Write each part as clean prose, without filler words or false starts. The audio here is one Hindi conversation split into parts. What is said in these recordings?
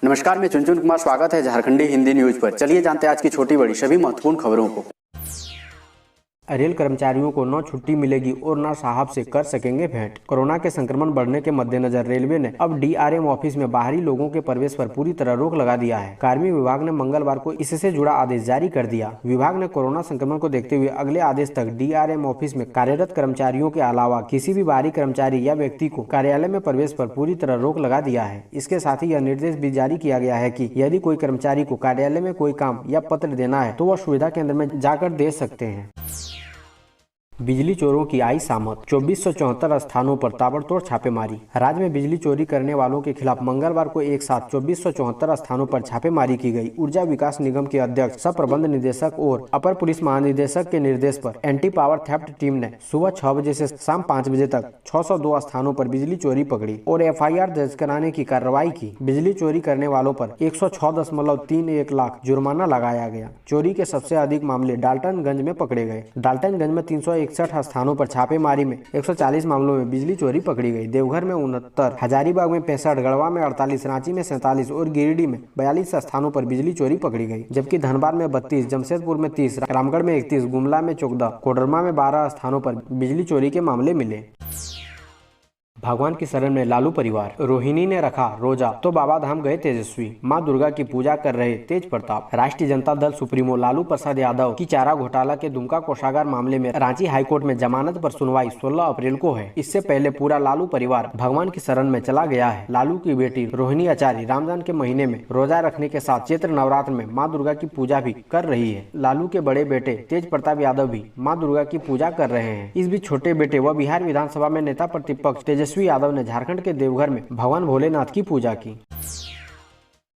नमस्कार, मैं चुनचुन कुमार। स्वागत है झारखंडी हिंदी न्यूज पर। चलिए जानते हैं आज की छोटी बड़ी सभी महत्वपूर्ण खबरों को। रेल कर्मचारियों को न छुट्टी मिलेगी और न साहब से कर सकेंगे भेंट। कोरोना के संक्रमण बढ़ने के मद्देनजर रेलवे ने अब डीआरएम ऑफिस में बाहरी लोगों के प्रवेश पर पूरी तरह रोक लगा दिया है। कार्मिक विभाग ने मंगलवार को इससे जुड़ा आदेश जारी कर दिया। विभाग ने कोरोना संक्रमण को देखते हुए अगले आदेश तक डीआरएम ऑफिस में कार्यरत कर्मचारियों के अलावा किसी भी बाहरी कर्मचारी या व्यक्ति को कार्यालय में प्रवेश पर पूरी तरह रोक लगा दिया है। इसके साथ ही यह निर्देश भी जारी किया गया है कि यदि कोई कर्मचारी को कार्यालय में कोई काम या पत्र देना है तो वह सुविधा केंद्र में जाकर दे सकते हैं। बिजली चोरों की आई सामत। 2474 स्थानों पर ताबड़तोड़ छापेमारी। राज्य में बिजली चोरी करने वालों के खिलाफ मंगलवार को एक साथ 2474 स्थानों पर छापेमारी की गई। ऊर्जा विकास निगम के अध्यक्ष, सह प्रबंध निदेशक और अपर पुलिस महानिदेशक के निर्देश पर एंटी पावर थेफ्ट टीम ने सुबह 6 बजे से शाम 5 बजे तक 602 स्थानों पर बिजली चोरी पकड़ी और FIR दर्ज कराने की कार्रवाई की। बिजली चोरी करने वालों पर 106.31 लाख जुर्माना लगाया गया। चोरी के सबसे अधिक मामले डाल्टनगंज में पकड़े गए। डाल्टनगंज में 361 स्थानों पर छापेमारी में 140 मामलों में बिजली चोरी पकड़ी गई। देवघर में 69, हजारीबाग में 65, गढ़वा में 48, रांची में 47 और गिरिडीह में 42 स्थानों पर बिजली चोरी पकड़ी गई। जबकि धनबाद में 32, जमशेदपुर में 30, रामगढ़ में 31, गुमला में 14, कोडरमा में 12 स्थानों पर बिजली चोरी के मामले मिले। भगवान की शरण में लालू परिवार। रोहिणी ने रखा रोजा तो बाबा धाम गए तेजस्वी। मां दुर्गा की पूजा कर रहे तेज प्रताप। राष्ट्रीय जनता दल सुप्रीमो लालू प्रसाद यादव की चारा घोटाला के दुमका कोषागार मामले में रांची हाईकोर्ट में जमानत पर सुनवाई 16 अप्रैल को है। इससे पहले पूरा लालू परिवार भगवान की शरण में चला गया है। लालू की बेटी रोहिणी आचार्य रमजान के महीने में रोजा रखने के साथ चैत्र नवरात्र में माँ दुर्गा की पूजा भी कर रही है। लालू के बड़े बेटे तेज प्रताप यादव भी माँ दुर्गा की पूजा कर रहे हैं। इस बीच छोटे बेटे व बिहार विधानसभा में नेता प्रतिपक्ष तेजस्वी यादव ने झारखंड के देवघर में भगवान भोलेनाथ की पूजा की।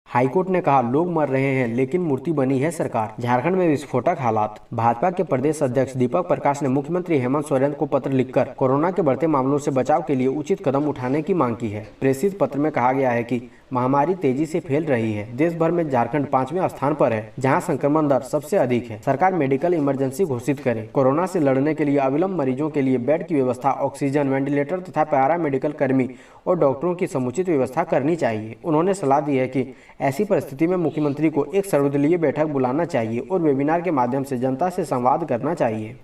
हाईकोर्ट ने कहा लोग मर रहे हैं लेकिन मूर्ति बनी है सरकार। झारखंड में विस्फोटक हालात। भाजपा के प्रदेश अध्यक्ष दीपक प्रकाश ने मुख्यमंत्री हेमंत सोरेन को पत्र लिखकर कोरोना के बढ़ते मामलों से बचाव के लिए उचित कदम उठाने की मांग की है। प्रेषित पत्र में कहा गया है कि महामारी तेजी से फैल रही है। देश भर में झारखंड 5वें स्थान पर है जहां संक्रमण दर सबसे अधिक है। सरकार मेडिकल इमरजेंसी घोषित करे। कोरोना से लड़ने के लिए अविलंब मरीजों के लिए बेड की व्यवस्था, ऑक्सीजन, वेंटिलेटर तथा पैरा मेडिकल कर्मी और डॉक्टरों की समुचित व्यवस्था करनी चाहिए। उन्होंने सलाह दी है कि ऐसी परिस्थिति में मुख्यमंत्री को एक सर्वदलीय बैठक बुलाना चाहिए और वेबिनार के माध्यम से जनता से संवाद करना चाहिए।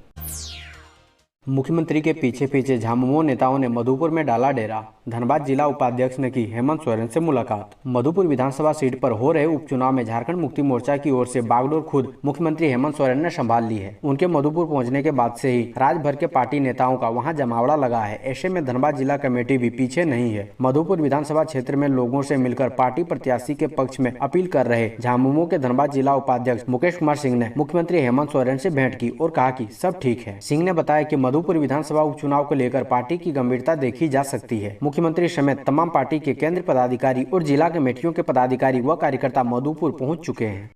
मुख्यमंत्री के पीछे पीछे झामुमो नेताओं ने मधुपुर में डाला डेरा। धनबाद जिला उपाध्यक्ष ने की हेमंत सोरेन से मुलाकात। मधुपुर विधानसभा सीट पर हो रहे उपचुनाव में झारखंड मुक्ति मोर्चा की ओर से बागडोर खुद मुख्यमंत्री हेमंत सोरेन ने संभाल ली है। उनके मधुपुर पहुंचने के बाद से ही राज्य भर के पार्टी नेताओं का वहां जमावड़ा लगा है। ऐसे में धनबाद जिला कमेटी भी पीछे नहीं है। मधुपुर विधानसभा क्षेत्र में लोगों से मिलकर पार्टी प्रत्याशी के पक्ष में अपील कर रहे झामुमो के धनबाद जिला उपाध्यक्ष मुकेश कुमार सिंह ने मुख्यमंत्री हेमंत सोरेन से भेंट की और कहा कि सब ठीक है। सिंह ने बताया कि मधुपुर विधानसभा उपचुनाव को लेकर पार्टी की गंभीरता देखी जा सकती है। मुख्यमंत्री समेत तमाम पार्टी के केंद्रीय पदाधिकारी और जिला कमेटियों के पदाधिकारी व कार्यकर्ता मधुपुर पहुंच चुके हैं।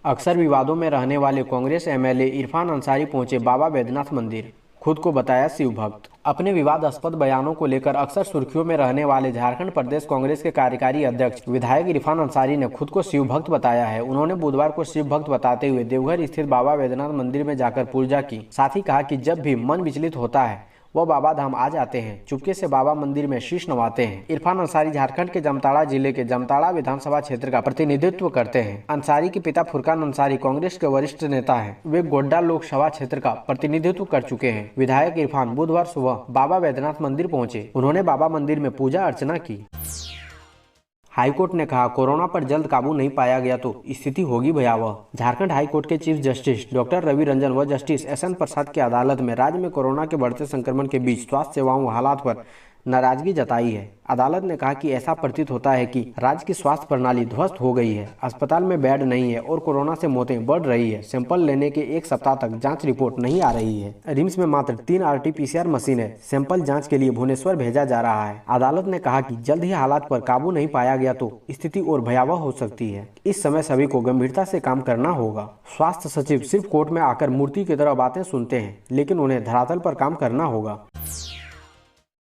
अक्सर विवादों में रहने वाले कांग्रेस MLA इरफान अंसारी पहुंचे बाबा बैद्यनाथ मंदिर। खुद को बताया शिव भक्त। अपने विवादास्पद बयानों को लेकर अक्सर सुर्खियों में रहने वाले झारखंड प्रदेश कांग्रेस के कार्यकारी अध्यक्ष विधायक इरफान अंसारी ने खुद को शिव भक्त बताया है। उन्होंने बुधवार को शिव भक्त बताते हुए देवघर स्थित बाबा बैद्यनाथ मंदिर में जाकर पूजा की। साथ ही कहा कि जब भी मन विचलित होता है वो बाबा धाम आ जाते हैं, चुपके से बाबा मंदिर में शीश नवाते हैं। इरफान अंसारी झारखंड के जामताड़ा जिले के जामताड़ा विधानसभा क्षेत्र का प्रतिनिधित्व करते हैं। अंसारी के पिता फुरकान अंसारी कांग्रेस के वरिष्ठ नेता हैं। वे गोड्डा लोकसभा क्षेत्र का प्रतिनिधित्व कर चुके हैं। विधायक इरफान बुधवार सुबह बाबा बैद्यनाथ मंदिर पहुंचे। उन्होंने बाबा मंदिर में पूजा अर्चना की। हाईकोर्ट ने कहा कोरोना पर जल्द काबू नहीं पाया गया तो स्थिति होगी भयावह। झारखंड हाईकोर्ट के chief justice doctor Ravi Ranjan व जस्टिस SN प्रसाद की अदालत में राज्य में कोरोना के बढ़ते संक्रमण के बीच स्वास्थ्य सेवाओं हालात पर नाराजगी जताई है। अदालत ने कहा कि ऐसा प्रतीत होता है कि राज्य की स्वास्थ्य प्रणाली ध्वस्त हो गई है। अस्पताल में बेड नहीं है और कोरोना से मौतें बढ़ रही है। सैंपल लेने के एक सप्ताह तक जांच रिपोर्ट नहीं आ रही है। रिम्स में मात्र 3 RT-PCR मशीन है। सैंपल जांच के लिए भुवनेश्वर भेजा जा रहा है। अदालत ने कहा कि जल्द ही हालात पर काबू नहीं पाया गया तो स्थिति और भयावह हो सकती है। इस समय सभी को गंभीरता से काम करना होगा। स्वास्थ्य सचिव सिर्फ कोर्ट में आकर मूर्ति की तरह बातें सुनते हैं, लेकिन उन्हें धरातल पर काम करना होगा।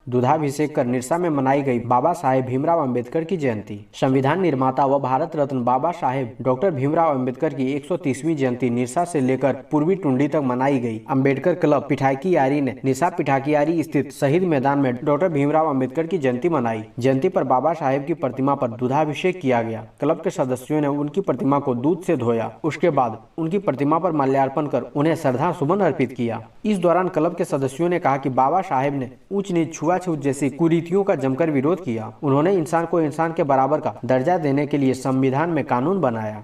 दूधाभिषेक कर निरसा में मनाई गई बाबा साहेब भीमराव अंबेडकर की जयंती। संविधान निर्माता व भारत रत्न बाबा साहेब डॉक्टर भीमराव अंबेडकर की 130वीं जयंती निरसा से लेकर पूर्वी टुंडी तक मनाई गई। अंबेडकर क्लब पिठाकीयारी ने निरसा पिठाकीयारी स्थित शहीद मैदान में डॉक्टर भीमराव अंबेडकर की जयंती मनाई। जयंती पर बाबा साहेब की प्रतिमा पर दूधाभिषेक किया गया। क्लब के सदस्यों ने उनकी प्रतिमा को दूध से धोया। उसके बाद उनकी प्रतिमा पर माल्यार्पण कर उन्हें श्रद्धा सुमन अर्पित किया। इस दौरान क्लब के सदस्यों ने कहा कि बाबा साहेब ने ऊंच नीच छुआछूत जैसी कुरीतियों का जमकर विरोध किया। उन्होंने इंसान को इंसान के बराबर का दर्जा देने के लिए संविधान में कानून बनाया।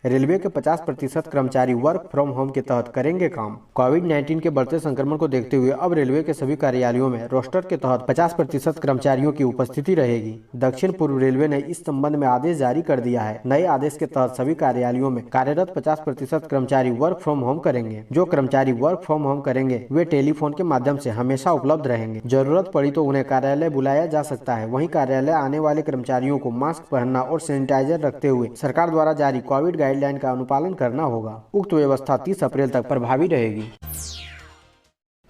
रेलवे के 50% कर्मचारी वर्क फ्रॉम होम के तहत करेंगे काम। कोविड-19 के बढ़ते संक्रमण को देखते हुए अब रेलवे के सभी कार्यालयों में रोस्टर के तहत 50% कर्मचारियों की उपस्थिति रहेगी। दक्षिण पूर्व रेलवे ने इस संबंध में आदेश जारी कर दिया है। नए आदेश के तहत सभी कार्यालयों में कार्यरत 50% कर्मचारी वर्क फ्रॉम होम करेंगे। जो कर्मचारी वर्क फ्रॉम होम करेंगे वे टेलीफोन के माध्यम से हमेशा उपलब्ध रहेंगे। जरूरत पड़ी तो उन्हें कार्यालय बुलाया जा सकता है। वहीं कार्यालय आने वाले कर्मचारियों को मास्क पहनना और सैनिटाइजर रखते हुए सरकार द्वारा जारी कोविड गाइडलाइन का अनुपालन करना होगा। उक्त व्यवस्था 30 अप्रैल तक प्रभावी रहेगी।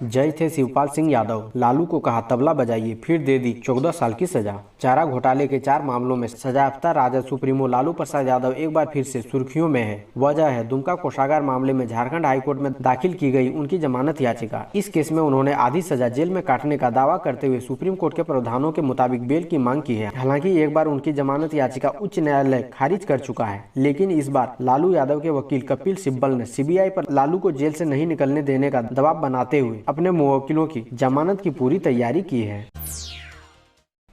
जय थे शिवपाल सिंह यादव। लालू को कहा तबला बजाइए, फिर दे दी 14 साल की सजा। चारा घोटाले के 4 मामलों में सजायाफ्ता राजद सुप्रीमो लालू प्रसाद यादव एक बार फिर से सुर्खियों में है। वजह है दुमका कोषागार मामले में झारखंड हाईकोर्ट में दाखिल की गई उनकी जमानत याचिका। इस केस में उन्होंने आधी सजा जेल में काटने का दावा करते हुए सुप्रीम कोर्ट के प्रावधानों के मुताबिक बेल की मांग की है। हालांकि एक बार उनकी जमानत याचिका उच्च न्यायालय खारिज कर चुका है, लेकिन इस बार लालू यादव के वकील कपिल सिब्बल ने सीबीआई पर लालू को जेल से नहीं निकलने देने का दबाव बनाते हुए अपने मुवक्किलों की जमानत की पूरी तैयारी की है।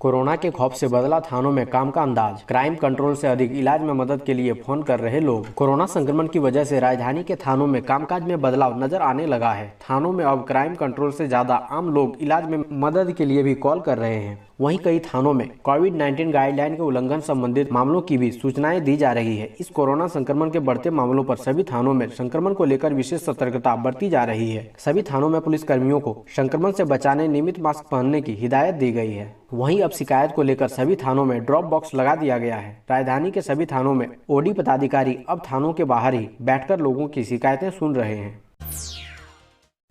कोरोना के खौफ से बदला थानों में काम का अंदाज। क्राइम कंट्रोल से अधिक इलाज में मदद के लिए फोन कर रहे लोग। कोरोना संक्रमण की वजह से राजधानी के थानों में कामकाज में बदलाव नजर आने लगा है। थानों में अब क्राइम कंट्रोल से ज्यादा आम लोग इलाज में मदद के लिए भी कॉल कर रहे हैं। वहीं कई थानों में कोविड-19 गाइडलाइन के उल्लंघन संबंधित मामलों की भी सूचनाएं दी जा रही है। इस कोरोना संक्रमण के बढ़ते मामलों पर सभी थानों में संक्रमण को लेकर विशेष सतर्कता बरती जा रही है। सभी थानों में पुलिस कर्मियों को संक्रमण से बचाने नियमित मास्क पहनने की हिदायत दी गई है। वहीं अब शिकायत को लेकर सभी थानों में ड्रॉप बॉक्स लगा दिया गया है। राजधानी के सभी थानों में ओडी पदाधिकारी अब थानों के बाहर ही बैठकर लोगों की शिकायतें सुन रहे हैं।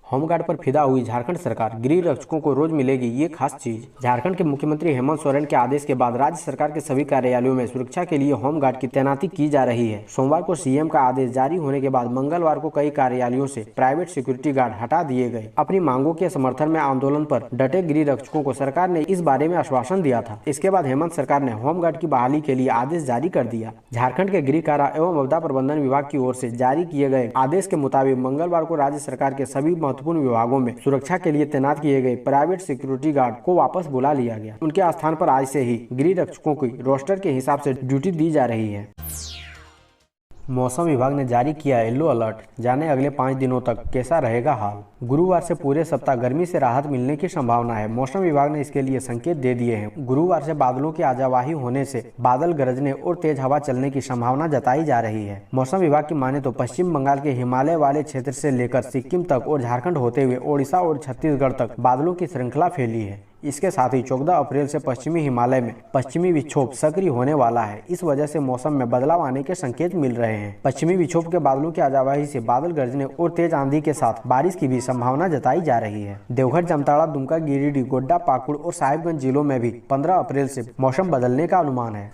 होमगार्ड पर फिदा हुई झारखंड सरकार। गृह रक्षकों को रोज मिलेगी ये खास चीज। झारखंड के मुख्यमंत्री हेमंत सोरेन के आदेश के बाद राज्य सरकार के सभी कार्यालयों में सुरक्षा के लिए होमगार्ड की तैनाती की जा रही है। सोमवार को सीएम का आदेश जारी होने के बाद मंगलवार को कई कार्यालयों से प्राइवेट सिक्योरिटी गार्ड हटा दिए गए। अपनी मांगों के समर्थन में आंदोलन पर डटे गृह रक्षकों को सरकार ने इस बारे में आश्वासन दिया था। इसके बाद हेमंत सरकार ने होमगार्ड की बहाली के लिए आदेश जारी कर दिया। झारखंड के गृह कारा एवं आपदा प्रबंधन विभाग की ओर से जारी किए गए आदेश के मुताबिक मंगलवार को राज्य सरकार के सभी महत्वपूर्ण विभागों में सुरक्षा के लिए तैनात किए गए प्राइवेट सिक्योरिटी गार्ड को वापस बुला लिया गया। उनके स्थान पर आज से ही गृह रक्षकों की रोस्टर के हिसाब से ड्यूटी दी जा रही है। मौसम विभाग ने जारी किया येलो अलर्ट। जाने अगले 5 दिनों तक कैसा रहेगा हाल। गुरुवार से पूरे सप्ताह गर्मी से राहत मिलने की संभावना है। मौसम विभाग ने इसके लिए संकेत दे दिए हैं। गुरुवार से बादलों की आजावाही होने से बादल गरजने और तेज हवा चलने की संभावना जताई जा रही है। मौसम विभाग की माने तो पश्चिम बंगाल के हिमालय वाले क्षेत्र से लेकर सिक्किम तक और झारखंड होते हुए ओडिशा और छत्तीसगढ़ तक बादलों की श्रृंखला फैली है। इसके साथ ही 14 अप्रैल से पश्चिमी हिमालय में पश्चिमी विक्षोभ सक्रिय होने वाला है। इस वजह से मौसम में बदलाव आने के संकेत मिल रहे हैं। पश्चिमी विक्षोभ के बादलों की आजावाही से बादल गरजने और तेज आंधी के साथ बारिश की भी संभावना जताई जा रही है। देवघर, जामताड़ा, दुमका, गिरिडीह, गोड्डा, पाकुड़ और साहिबगंज जिलों में भी 15 अप्रैल से मौसम बदलने का अनुमान है।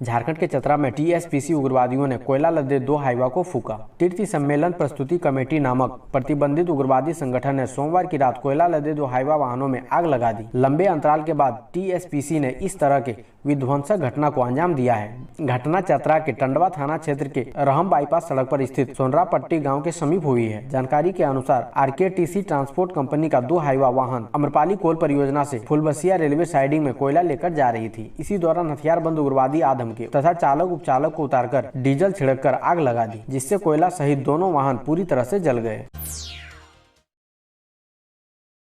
झारखंड के चतरा में टीएसपीसी उग्रवादियों ने कोयला लदे 2 हाईवा को फूका। तीर्थी सम्मेलन प्रस्तुति कमेटी नामक प्रतिबंधित उग्रवादी संगठन ने सोमवार की रात कोयला लदे 2 हाईवा वाहनों में आग लगा दी। लंबे अंतराल के बाद टीएसपीसी ने इस तरह के विध्वंसक घटना को अंजाम दिया है। घटना चतरा के टंडवा थाना क्षेत्र के रहम बाईपास सड़क पर स्थित सोनरापट्टी गांव के समीप हुई है। जानकारी के अनुसार आरकेटीसी ट्रांसपोर्ट कंपनी का 2 हाईवा वाहन अम्रपाली कोल परियोजना से फुलबसिया रेलवे साइडिंग में कोयला लेकर जा रही थी। इसी दौरान हथियारबंद उग्रवादी आदम के तथा चालक उपचालक को उतारकर डीजल छिड़ककर आग लगा दी, जिससे कोयला सहित दोनों वाहन पूरी तरह से जल गए।